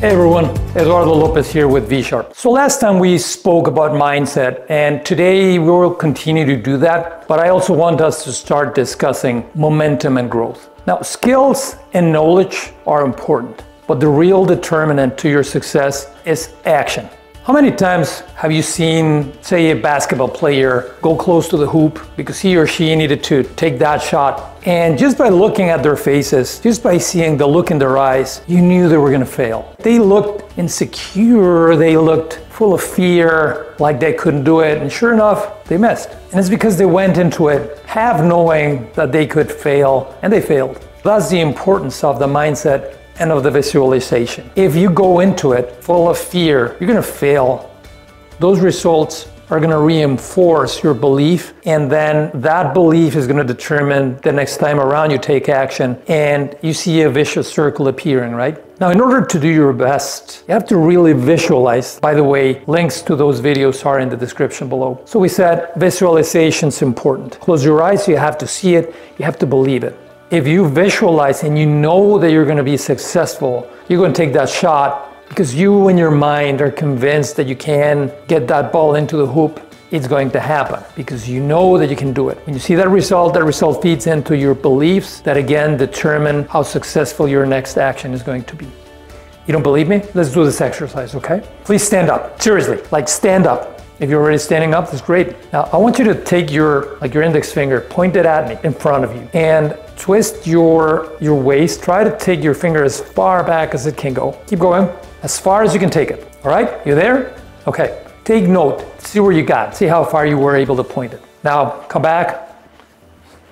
Hey everyone, Eduardo Lopez here with VSharp. So last time we spoke about mindset, and today we will continue to do that, but I also want us to start discussing momentum and growth. Now, skills and knowledge are important, but the real determinant to your success is action. How many times have you seen, say, a basketball player go close to the hoop because he or she needed to take that shot, and just by looking at their faces, just by seeing the look in their eyes, you knew they were going to fail. They looked insecure, they looked full of fear, like they couldn't do it, and sure enough, they missed. And it's because they went into it half knowing that they could fail, and they failed. That's the importance of the mindset and of the visualization. If you go into it full of fear, you're gonna fail. Those results are gonna reinforce your belief, and then that belief is gonna determine the next time around you take action, and you see a vicious circle appearing, right? Now, in order to do your best, you have to really visualize. By the way, links to those videos are in the description below. So we said visualization's important. Close your eyes, you have to see it, you have to believe it. If you visualize and you know that you're going to be successful, you're going to take that shot because you in your mind are convinced that you can get that ball into the hoop. It's going to happen because you know that you can do it. When you see that result feeds into your beliefs that again determine how successful your next action is going to be. You don't believe me? Let's do this exercise, okay? Please stand up. Seriously, like stand up. If you're already standing up, that's great. Now, I want you to take your index finger, point it at me in front of you, and twist your waist. Try to take your finger as far back as it can go. Keep going, as far as you can take it. All right, you there? Okay, take note, see where you got, see how far you were able to point it. Now, come back,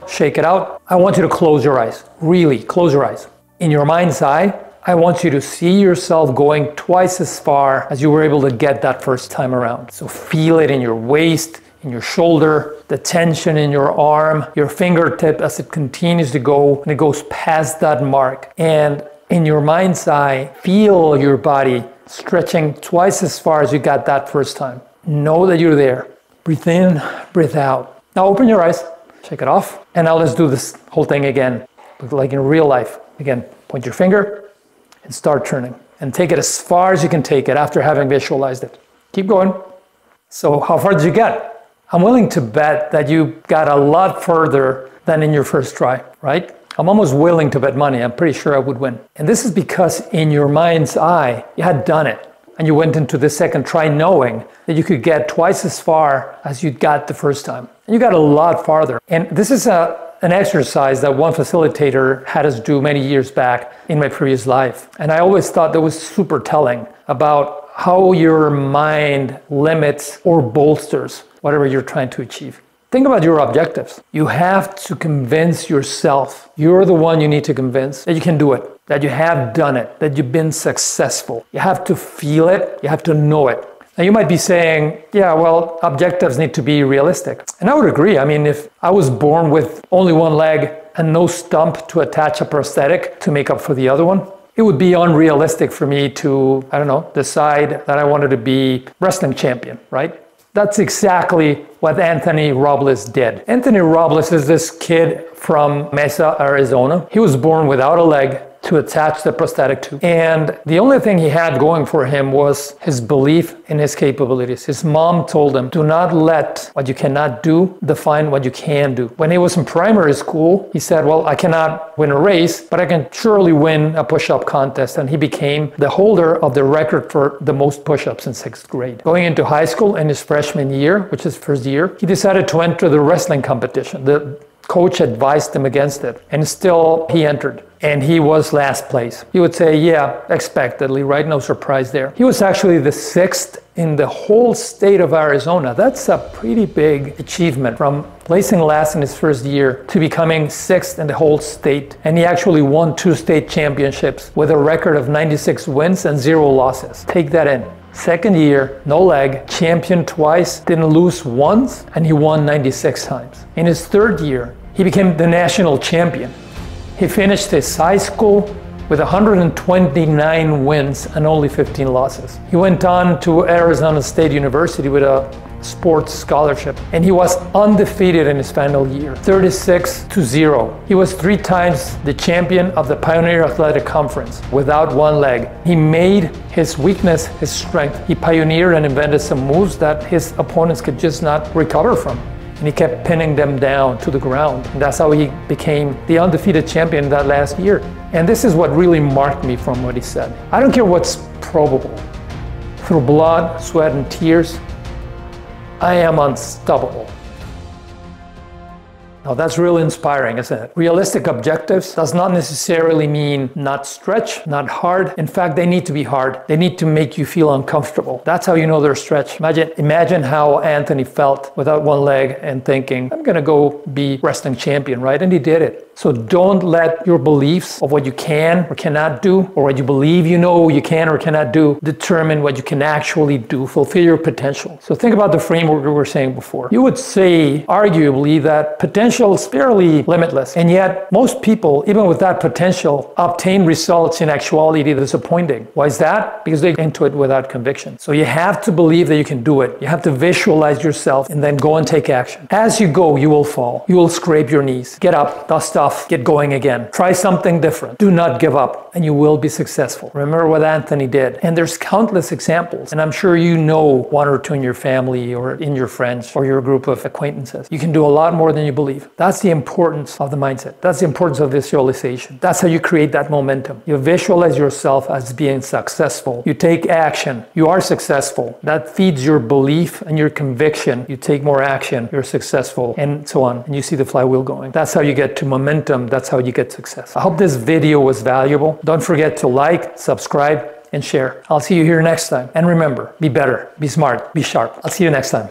shake it out. I want you to close your eyes, really close your eyes. In your mind's eye, I want you to see yourself going twice as far as you were able to get that first time around. So feel it in your waist, in your shoulder, the tension in your arm, your fingertip as it continues to go and it goes past that mark. And in your mind's eye, feel your body stretching twice as far as you got that first time. Know that you're there. Breathe in, breathe out. Now open your eyes, shake it off. And now let's do this whole thing again, like in real life. Again, point your finger and start turning. And take it as far as you can take it after having visualized it. Keep going. So how far did you get? I'm willing to bet that you got a lot further than in your first try, right? I'm almost willing to bet money. I'm pretty sure I would win. And this is because in your mind's eye, you had done it. And you went into the second try knowing that you could get twice as far as you got the first time. And you got a lot farther. And this is an exercise that one facilitator had us do many years back in my previous life. And I always thought that was super telling about how your mind limits or bolsters whatever you're trying to achieve. Think about your objectives. You have to convince yourself, you're the one you need to convince, that you can do it, that you have done it, that you've been successful. You have to feel it, you have to know it. Now you might be saying, yeah, well, objectives need to be realistic. And I would agree. I mean, if I was born with only one leg and no stump to attach a prosthetic to make up for the other one, it would be unrealistic for me to, I don't know, decide that I wanted to be wrestling champion, right? That's exactly what Anthony Robles did. Anthony Robles is this kid from Mesa, Arizona. He was born without a leg to attach the prosthetic to. And the only thing he had going for him was his belief in his capabilities. His mom told him, do not let what you cannot do define what you can do. When he was in primary school, he said, well, I cannot win a race, but I can surely win a push-up contest. And he became the holder of the record for the most push-ups in 6th grade. Going into high school in his freshman year, which is first year, he decided to enter the wrestling competition. The coach advised him against it, and still he entered. And he was last place. You would say, yeah, expectedly, right? No surprise there. He was actually the 6th in the whole state of Arizona. That's a pretty big achievement, from placing last in his first year to becoming 6th in the whole state. And he actually won 2 state championships with a record of 96 wins and 0 losses. Take that in. Second year, no leg, champion twice, didn't lose once, and he won 96 times. In his third year, he became the national champion. He finished his high school with 129 wins and only 15 losses. He went on to Arizona State University with a sports scholarship, and he was undefeated in his final year, 36-0. He was 3 times the champion of the Pioneer Athletic Conference without one leg. He made his weakness his strength. He pioneered and invented some moves that his opponents could just not recover from. And he kept pinning them down to the ground. And that's how he became the undefeated champion that last year. And this is what really marked me from what he said. I don't care what's probable. Through blood, sweat, and tears, I am unstoppable. Now that's really inspiring, isn't it? Realistic objectives does not necessarily mean not stretch, not hard. In fact, they need to be hard. They need to make you feel uncomfortable. That's how you know they're stretched. Imagine how Anthony felt without one leg and thinking, I'm gonna go be wrestling champion, right? And he did it. So don't let your beliefs of what you can or cannot do, or what you believe you know you can or cannot do, determine what you can actually do, fulfill your potential. So think about the framework we were saying before. You would say, arguably, that potential is fairly limitless. And yet, most people, even with that potential, obtain results in actuality disappointing. Why is that? Because they get into it without conviction. So you have to believe that you can do it. You have to visualize yourself and then go and take action. As you go, you will fall. You will scrape your knees. Get up, dust off. Get going again. Try something different. Do not give up, and you will be successful. Remember what Anthony did. And there's countless examples, and I'm sure you know 1 or 2 in your family or in your friends or your group of acquaintances. You can do a lot more than you believe. That's the importance of the mindset. That's the importance of visualization. That's how you create that momentum. You visualize yourself as being successful. You take action. You are successful. That feeds your belief and your conviction. You take more action. You're successful, and so on. And you see the flywheel going. That's how you get to momentum. That's how you get success. I hope this video was valuable. Don't forget to like, subscribe, and share. I'll see you here next time. And remember, be better, be smart, be sharp. I'll see you next time.